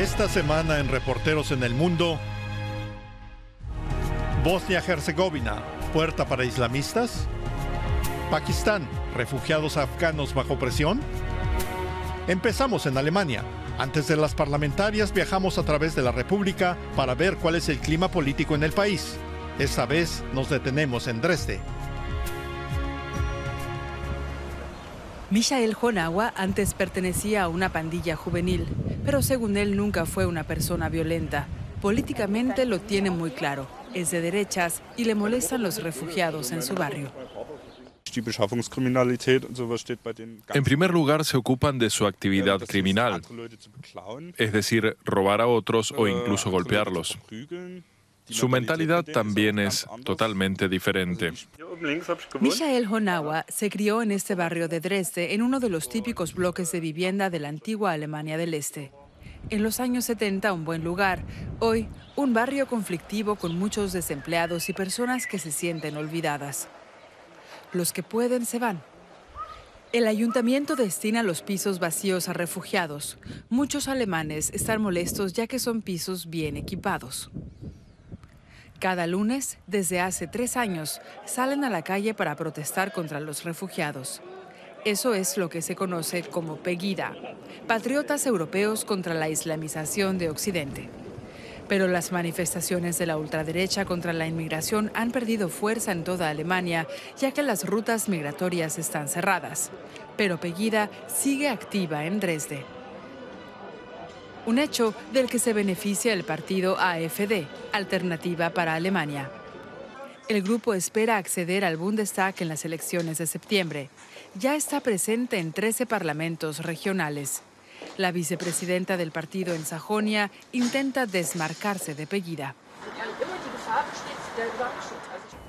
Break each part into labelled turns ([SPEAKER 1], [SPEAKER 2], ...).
[SPEAKER 1] Esta semana en Reporteros en el Mundo, Bosnia-Herzegovina, puerta para islamistas. Pakistán, refugiados afganos bajo presión. Empezamos en Alemania. Antes de las parlamentarias viajamos a través de la República para ver cuál es el clima político en el país. Esta vez nos detenemos en Dresde.
[SPEAKER 2] Michael Honawa antes pertenecía a una pandilla juvenil, pero según él nunca fue una persona violenta. Políticamente lo tiene muy claro, es de derechas y le molestan los refugiados en su barrio.
[SPEAKER 3] En primer lugar, se ocupan de su actividad criminal, es decir, robar a otros o incluso golpearlos. Su mentalidad también es totalmente diferente.
[SPEAKER 2] Michael Honawa se crió en este barrio de Dresde, en uno de los típicos bloques de vivienda de la antigua Alemania del Este. En los años 70, un buen lugar. Hoy, un barrio conflictivo con muchos desempleados y personas que se sienten olvidadas. Los que pueden se van. El ayuntamiento destina los pisos vacíos a refugiados. Muchos alemanes están molestos ya que son pisos bien equipados. Cada lunes, desde hace 3 años, salen a la calle para protestar contra los refugiados. Eso es lo que se conoce como Pegida, patriotas europeos contra la islamización de Occidente. Pero las manifestaciones de la ultraderecha contra la inmigración han perdido fuerza en toda Alemania, ya que las rutas migratorias están cerradas. Pero Pegida sigue activa en Dresde. Un hecho del que se beneficia el partido AfD, Alternativa para Alemania. El grupo espera acceder al Bundestag en las elecciones de septiembre. Ya está presente en 13 parlamentos regionales. La vicepresidenta del partido en Sajonia intenta desmarcarse de Pegida.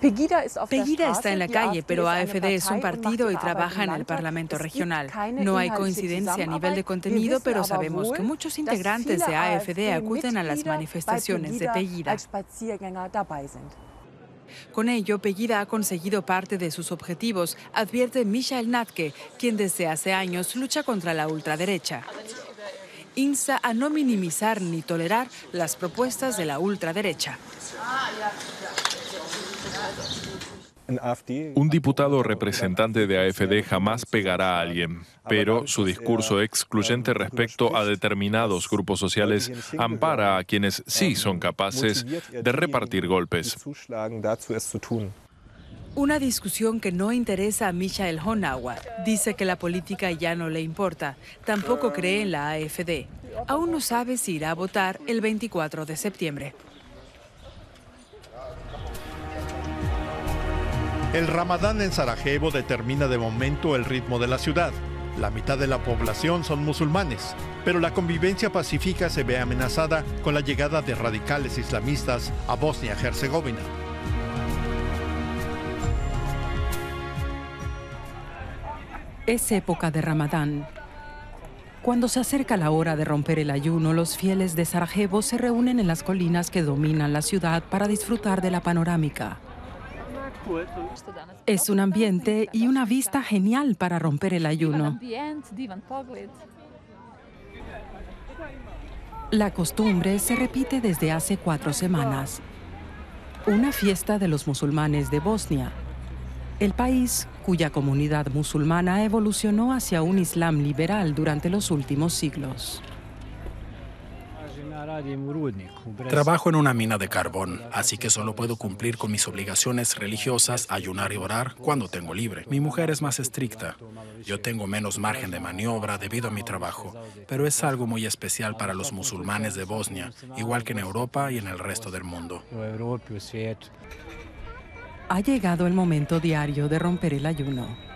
[SPEAKER 2] Pegida está en la calle, pero AfD es un partido y trabaja en el Parlamento regional. No hay coincidencia a nivel de contenido, pero sabemos que muchos integrantes de AfD acuden a las manifestaciones de Pegida. Con ello, Pegida ha conseguido parte de sus objetivos, advierte Michael Natke, quien desde hace años lucha contra la ultraderecha. Insta a no minimizar ni tolerar las propuestas de la ultraderecha.
[SPEAKER 3] Un diputado representante de AfD jamás pegará a alguien, pero su discurso excluyente respecto a determinados grupos sociales ampara a quienes sí son capaces de repartir golpes.
[SPEAKER 2] Una discusión que no interesa a Michael Honawa. Dice que la política ya no le importa. Tampoco cree en la AfD. Aún no sabe si irá a votar el 24 de septiembre.
[SPEAKER 1] El Ramadán en Sarajevo determina de momento el ritmo de la ciudad. La mitad de la población son musulmanes, pero la convivencia pacífica se ve amenazada con la llegada de radicales islamistas a Bosnia-Herzegovina.
[SPEAKER 4] Es época de Ramadán. Cuando se acerca la hora de romper el ayuno, los fieles de Sarajevo se reúnen en las colinas que dominan la ciudad para disfrutar de la panorámica. Es un ambiente y una vista genial para romper el ayuno. La costumbre se repite desde hace 4 semanas. Una fiesta de los musulmanes de Bosnia, el país cuya comunidad musulmana evolucionó hacia un islam liberal durante los últimos siglos.
[SPEAKER 5] Trabajo en una mina de carbón, así que solo puedo cumplir con mis obligaciones religiosas, ayunar y orar cuando tengo libre. Mi mujer es más estricta. Yo tengo menos margen de maniobra debido a mi trabajo, pero es algo muy especial para los musulmanes de Bosnia, igual que en Europa y en el resto del mundo.
[SPEAKER 4] Ha llegado el momento diario de romper el ayuno.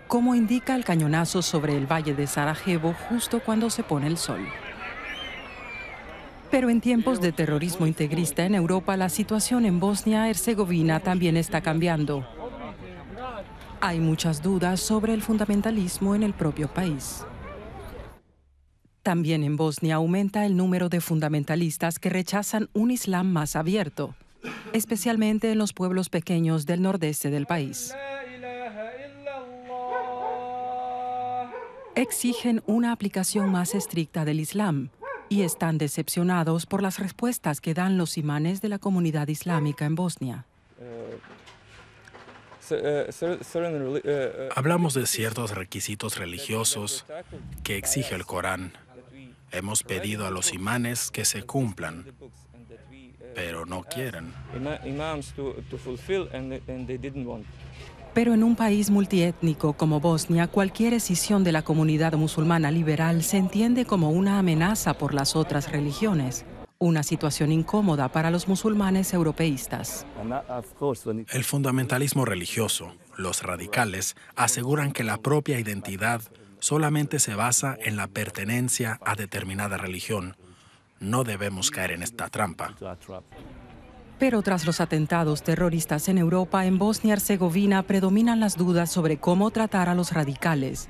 [SPEAKER 4] Como indica el cañonazo sobre el valle de Sarajevo justo cuando se pone el sol. Pero en tiempos de terrorismo integrista en Europa, la situación en Bosnia-Herzegovina también está cambiando. Hay muchas dudas sobre el fundamentalismo en el propio país. También en Bosnia aumenta el número de fundamentalistas que rechazan un islam más abierto, especialmente en los pueblos pequeños del nordeste del país. exigen una aplicación más estricta del Islam y están decepcionados por las respuestas que dan los imanes de la comunidad islámica en Bosnia.
[SPEAKER 5] Hablamos de ciertos requisitos religiosos que exige el Corán. Hemos pedido a los imanes que se cumplan, pero no quieren.
[SPEAKER 4] Pero en un país multiétnico como Bosnia, cualquier escisión de la comunidad musulmana liberal se entiende como una amenaza por las otras religiones. Una situación incómoda para los musulmanes europeístas.
[SPEAKER 5] El fundamentalismo religioso, los radicales, aseguran que la propia identidad solamente se basa en la pertenencia a determinada religión. No debemos caer en esta trampa.
[SPEAKER 4] Pero tras los atentados terroristas en Europa, en Bosnia y Herzegovina predominan las dudas sobre cómo tratar a los radicales.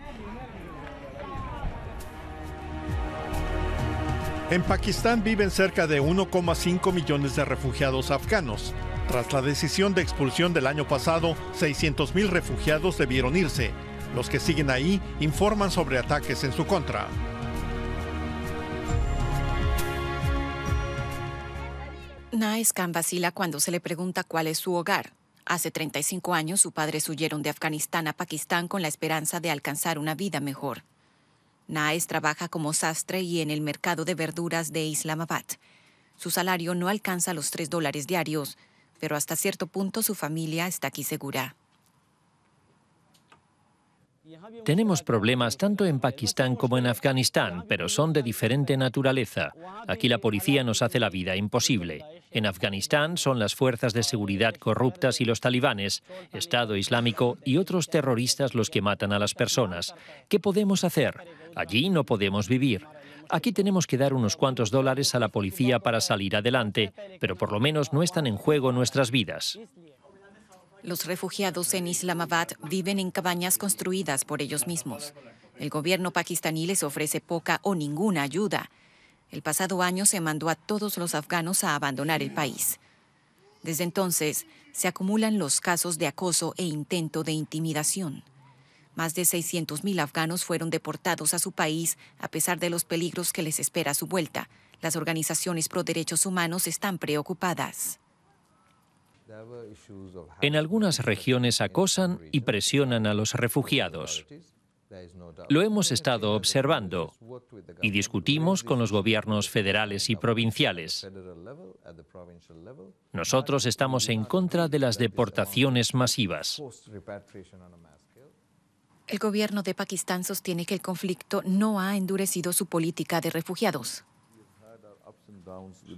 [SPEAKER 1] En Pakistán viven cerca de 1,5 millones de refugiados afganos. Tras la decisión de expulsión del año pasado, 600.000 refugiados debieron irse. Los que siguen ahí informan sobre ataques en su contra.
[SPEAKER 6] Naes Khan vacila cuando se le pregunta cuál es su hogar. Hace 35 años sus padres huyeron de Afganistán a Pakistán con la esperanza de alcanzar una vida mejor. Naes trabaja como sastre y en el mercado de verduras de Islamabad. Su salario no alcanza los $3 diarios, pero hasta cierto punto su familia está aquí segura.
[SPEAKER 7] Tenemos problemas tanto en Pakistán como en Afganistán, pero son de diferente naturaleza. Aquí la policía nos hace la vida imposible. En Afganistán son las fuerzas de seguridad corruptas y los talibanes, Estado Islámico y otros terroristas los que matan a las personas. ¿Qué podemos hacer? Allí no podemos vivir. Aquí tenemos que dar unos cuantos dólares a la policía para salir adelante, pero por lo menos no están en juego nuestras vidas.
[SPEAKER 6] Los refugiados en Islamabad viven en cabañas construidas por ellos mismos. El gobierno pakistaní les ofrece poca o ninguna ayuda. El pasado año se mandó a todos los afganos a abandonar el país. Desde entonces, se acumulan los casos de acoso e intento de intimidación. Más de 600.000 afganos fueron deportados a su país a pesar de los peligros que les espera a su vuelta. Las organizaciones pro derechos humanos están preocupadas.
[SPEAKER 7] En algunas regiones acosan y presionan a los refugiados. Lo hemos estado observando y discutimos con los gobiernos federales y provinciales. Nosotros estamos en contra de las deportaciones masivas.
[SPEAKER 6] El gobierno de Pakistán sostiene que el conflicto no ha endurecido su política de refugiados.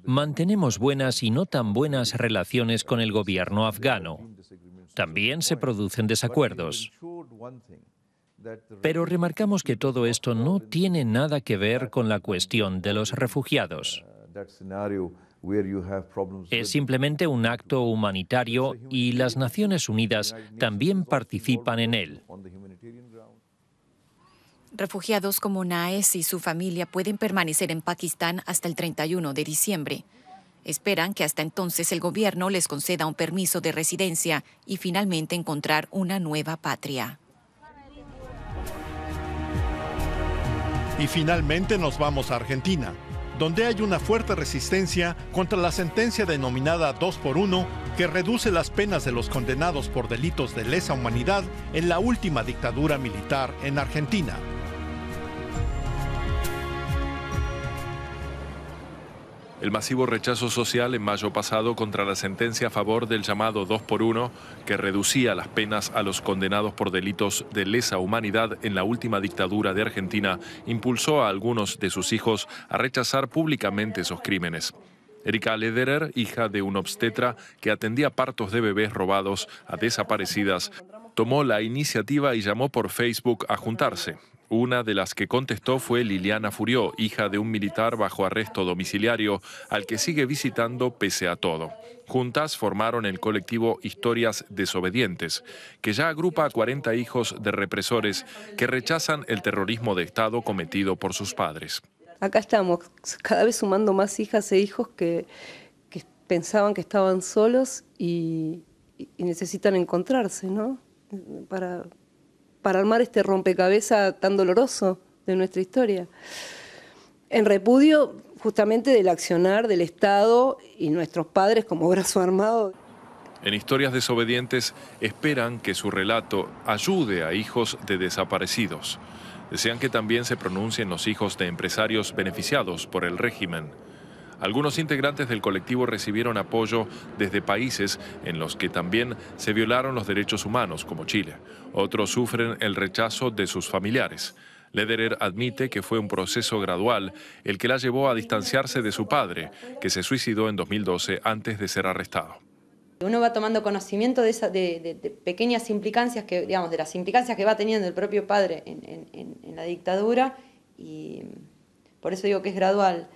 [SPEAKER 7] Mantenemos buenas y no tan buenas relaciones con el gobierno afgano. También se producen desacuerdos. Pero remarcamos que todo esto no tiene nada que ver con la cuestión de los refugiados. Es simplemente un acto humanitario y las Naciones Unidas también participan en él.
[SPEAKER 6] Refugiados como Naes y su familia pueden permanecer en Pakistán hasta el 31 de diciembre. Esperan que hasta entonces el gobierno les conceda un permiso de residencia y finalmente encontrar una nueva patria.
[SPEAKER 1] Y finalmente nos vamos a Argentina, donde hay una fuerte resistencia contra la sentencia denominada 2x1 que reduce las penas de los condenados por delitos de lesa humanidad en la última dictadura militar en Argentina.
[SPEAKER 3] El masivo rechazo social en mayo pasado contra la sentencia a favor del llamado 2x1, que reducía las penas a los condenados por delitos de lesa humanidad en la última dictadura de Argentina, impulsó a algunos de sus hijos a rechazar públicamente esos crímenes. Erika Lederer, hija de un obstetra que atendía partos de bebés robados a desaparecidas, tomó la iniciativa y llamó por Facebook a juntarse. Una de las que contestó fue Liliana Furió, hija de un militar bajo arresto domiciliario, al que sigue visitando pese a todo. Juntas formaron el colectivo Historias Desobedientes, que ya agrupa a 40 hijos de represores que rechazan el terrorismo de Estado cometido por sus padres.
[SPEAKER 8] Acá estamos, cada vez sumando más hijas e hijos que pensaban que estaban solos y necesitan encontrarse, ¿no? Para para armar este rompecabezas tan doloroso de nuestra historia. En repudio justamente del accionar del Estado y nuestros padres como brazo armado.
[SPEAKER 3] En Historias Desobedientes esperan que su relato ayude a hijos de desaparecidos. Desean que también se pronuncien los hijos de empresarios beneficiados por el régimen. Algunos integrantes del colectivo recibieron apoyo desde países en los que también se violaron los derechos humanos, como Chile. Otros sufren el rechazo de sus familiares. Lederer admite que fue un proceso gradual el que la llevó a distanciarse de su padre, que se suicidó en 2012 antes de ser arrestado.
[SPEAKER 9] Uno va tomando conocimiento de pequeñas implicancias, de las implicancias que va teniendo el propio padre en la dictadura, y por eso digo que es gradual.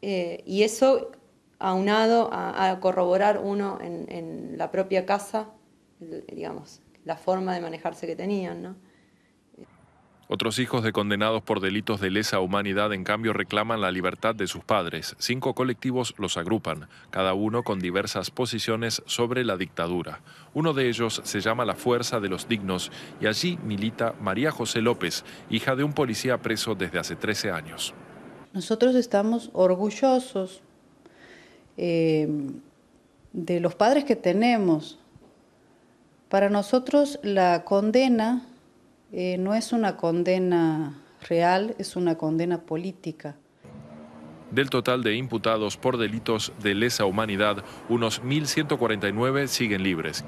[SPEAKER 9] Y eso aunado a corroborar uno en la propia casa, digamos, la forma de manejarse que tenían, ¿no?
[SPEAKER 3] Otros hijos de condenados por delitos de lesa humanidad, en cambio, reclaman la libertad de sus padres. 5 colectivos los agrupan, cada uno con diversas posiciones sobre la dictadura. Uno de ellos se llama La Fuerza de los Dignos y allí milita María José López, hija de un policía preso desde hace 13 años.
[SPEAKER 10] Nosotros estamos orgullosos de los padres que tenemos. Para nosotros la condena no es una condena real, es una condena política.
[SPEAKER 3] Del total de imputados por delitos de lesa humanidad, unos 1.149 siguen libres.